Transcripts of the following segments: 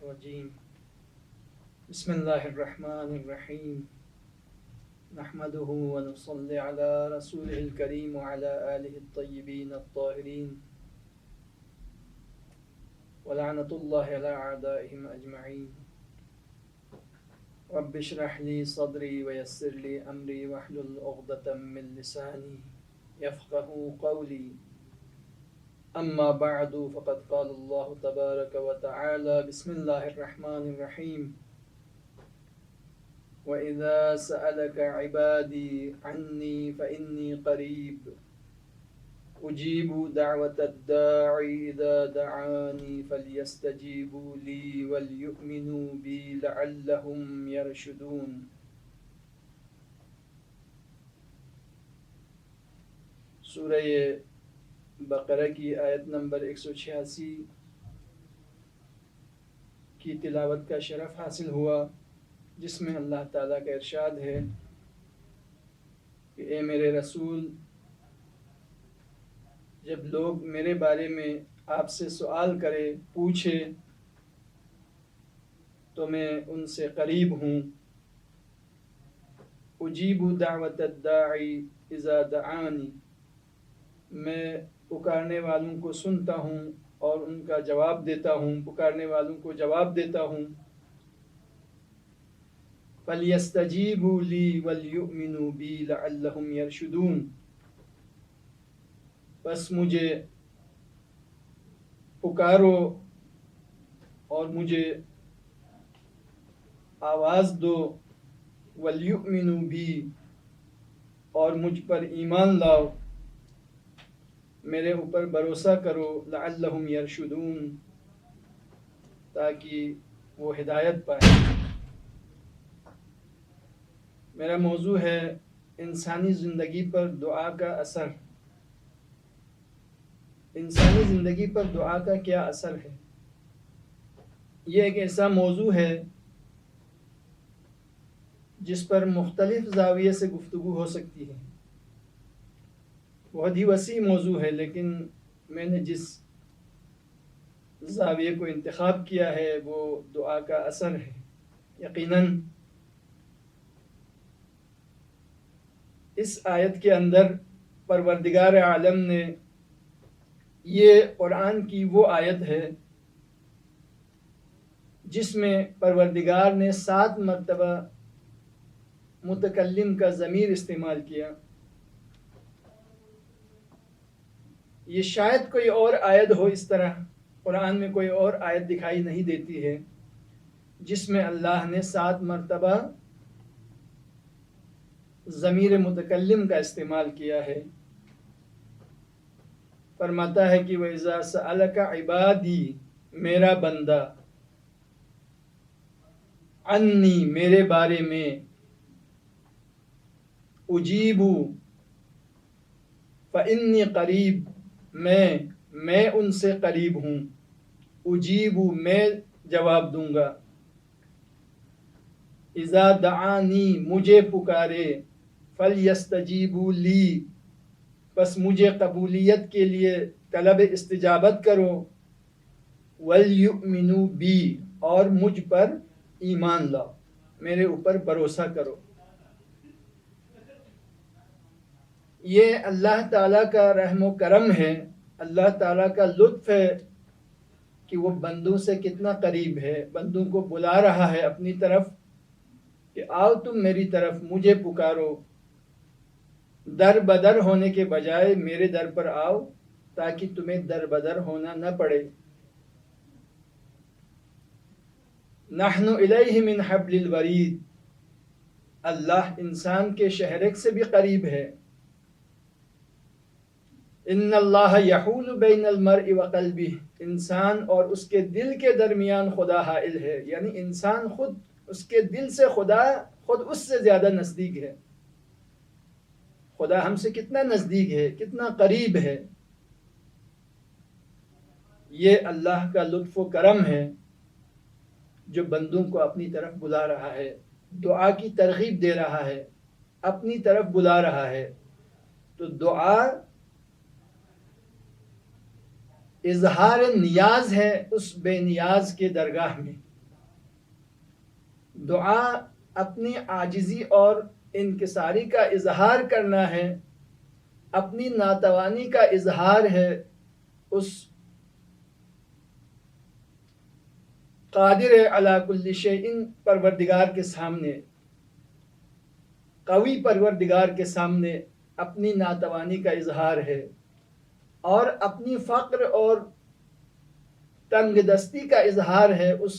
الرجيم بسم الله الرحمن الرحيم نحمده ونصلي على رسوله الكريم وعلى آله الطيبين الطاهرين ولعنة الله على أعدائهم أجمعين رب اشرح لي صدري ويسر لي أمري واحلل عقدة من لساني يفقهوا قولي أما بعد فقد قال الله تبارك وتعالى بسم الله الرحمن الرحيم وإذا سألك عبادي عني فإني قريب أجيب دعوة الداعي إذا دعاني فليستجيبوا لي وليؤمنوا بي لعلهم يرشدون. سورہ بقرہ کی آیت نمبر 186 کی تلاوت کا شرف حاصل ہوا، جس میں اللہ تعالیٰ کا ارشاد ہے کہ اے میرے رسول، جب لوگ میرے بارے میں آپ سے سوال کرے، پوچھے، تو میں ان سے قریب ہوں. اجیب دعوت الداعی اذا دعانی، میں پکارنے والوں کو سنتا ہوں اور ان کا جواب دیتا ہوں، پکارنے والوں کو جواب دیتا ہوں. فَلْيَسْتَجِيبُوا لِي وَلْيُؤْمِنُوا بِي لَعَلَّهُمْ يَرْشُدُونَ، بس مجھے پکارو اور مجھے آواز دو، وَلْيُؤْمِنُوا بِي، اور مجھ پر ایمان لاؤ، میرے اوپر بھروسہ کرو، لعلہم یرشدون، تاکہ وہ ہدایت پائیں. میرا موضوع ہے انسانی زندگی پر دعا کا اثر. انسانی زندگی پر دعا کا کیا اثر ہے؟ یہ ایک ایسا موضوع ہے جس پر مختلف زاویے سے گفتگو ہو سکتی ہے. بہت ہی وسیع موضوع ہے، لیکن میں نے جس زاویے کو انتخاب کیا ہے وہ دعا کا اثر ہے. یقیناً اس آیت کے اندر پروردگار عالم نے، یہ قرآن کی وہ آیت ہے جس میں پروردگار نے 7 مرتبہ متکلم کا ضمیر استعمال کیا. یہ شاید کوئی اور آیت ہو، اس طرح قرآن میں کوئی اور آیت دکھائی نہیں دیتی ہے جس میں اللہ نے 7 مرتبہ ضمیر متکلم کا استعمال کیا ہے. فرماتا ہے کہ وَإِذَا سَأَلَكَ عِبَادِي، میرا بندہ، عنی، میرے بارے میں، اجیبو، فإنی قریب، میں ان سے قریب ہوں. اجیبو، میں جواب دوں گا. اذا دعانی، مجھے پکارے. فلیستجیبوا لی، بس مجھے قبولیت کے لیے طلب استجابت کرو. ولیؤمنوا بی، اور مجھ پر ایمان لاؤ، میرے اوپر بھروسہ کرو. یہ اللہ تعالیٰ کا رحم و کرم ہے، اللہ تعالیٰ کا لطف ہے کہ وہ بندوں سے کتنا قریب ہے. بندوں کو بلا رہا ہے اپنی طرف کہ آؤ تم میری طرف، مجھے پکارو. در بدر ہونے کے بجائے میرے در پر آؤ تاکہ تمہیں در بدر ہونا نہ پڑے. نحن الیہ من حبل الورید، اللہ انسان کے شہرک سے بھی قریب ہے. ان اللہ یحول بین المرء وقلبہ، انسان اور اس کے دل کے درمیان خدا حائل ہے. یعنی انسان خود اس کے دل سے خدا خود اس سے زیادہ نزدیک ہے. خدا ہم سے کتنا نزدیک ہے، کتنا قریب ہے. یہ اللہ کا لطف و کرم ہے جو بندوں کو اپنی طرف بلا رہا ہے، دعا کی ترغیب دے رہا ہے، اپنی طرف بلا رہا ہے. تو دعا اظہار نیاز ہے اس بے نیاز کے درگاہ میں. دعا اپنی عاجزی اور انکساری کا اظہار کرنا ہے، اپنی ناتوانی کا اظہار ہے اس قادر علی کل شیء پروردگار کے سامنے، قوی پروردگار کے سامنے اپنی ناتوانی کا اظہار ہے، اور اپنی فقر اور تنگ دستی کا اظہار ہے اس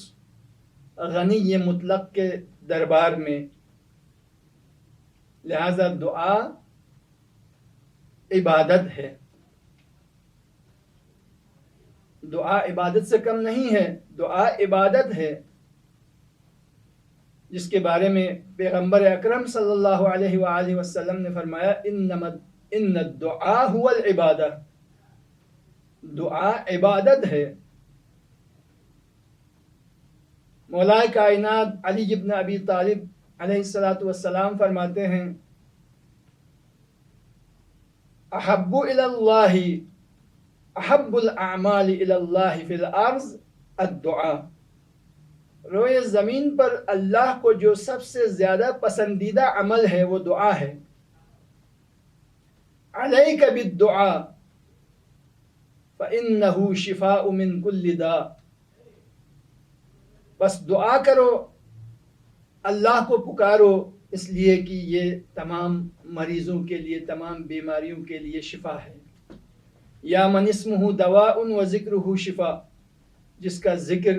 غنی مطلق کے دربار میں۔ لہذا دعا عبادت ہے، دعا عبادت سے کم نہیں ہے، دعا عبادت ہے، جس کے بارے میں پیغمبر اکرم صلی اللہ علیہ وآلہ وسلم نے فرمایا ان الدعاء هو العبادہ، دعا عبادت ہے۔ مولا کائنات علی ابن ابی طالب علیہ السلام فرماتے ہیں احب الی اللہ، احب الاعمال الی اللہ فی الارض الدعاء، روئے زمین پر اللہ کو جو سب سے زیادہ پسندیدہ عمل ہے وہ دعا ہے۔ علیک بالدعاء فإنہ شفاء من کل داء، بس دعا کرو، اللہ کو پکارو، اس لیے کہ یہ تمام مریضوں کے لیے، تمام بیماریوں کے لیے شفا ہے۔ یا من اسمہ دواء و ذکرہ شفا، جس کا ذکر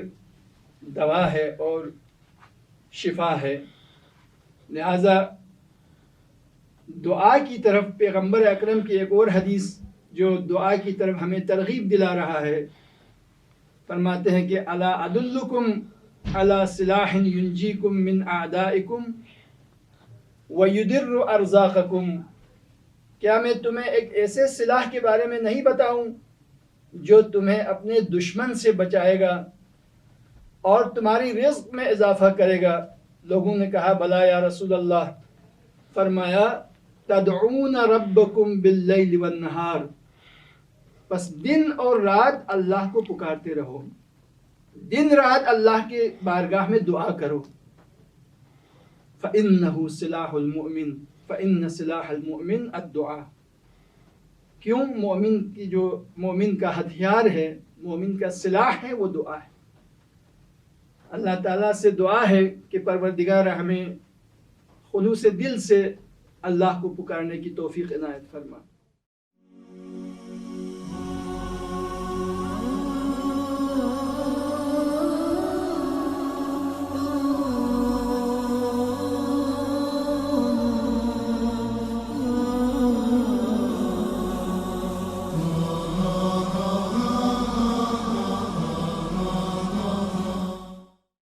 دوا ہے اور شفا ہے۔ لہذا دعا کی طرف پیغمبر اکرم کی ایک اور حدیث جو دعا کی طرف ہمیں ترغیب دلا رہا ہے، فرماتے ہیں کہ الا ادلکم علی سلاح ینجیکم من اعدائکم ویدر ارزاقکم، کیا میں تمہیں ایک ایسے سلاح کے بارے میں نہیں بتاؤں جو تمہیں اپنے دشمن سے بچائے گا اور تمہاری رزق میں اضافہ کرے گا؟ لوگوں نے کہا بلا یا رسول اللہ، فرمایا تدعون ربکم باللیل والنہار، بس دن اور رات اللہ کو پکارتے رہو، دن رات اللہ کے بارگاہ میں دعا کرو۔ فإنہ سلاح المؤمن، فإن سلاح المؤمن الدعاء، کیوں؟ مومن کا ہتھیار ہے، مومن کا سلاح ہے وہ دعا ہے۔ اللہ تعالیٰ سے دعا ہے کہ پروردگار ہمیں خلوص دل سے اللہ کو پکارنے کی توفیق عنایت فرما۔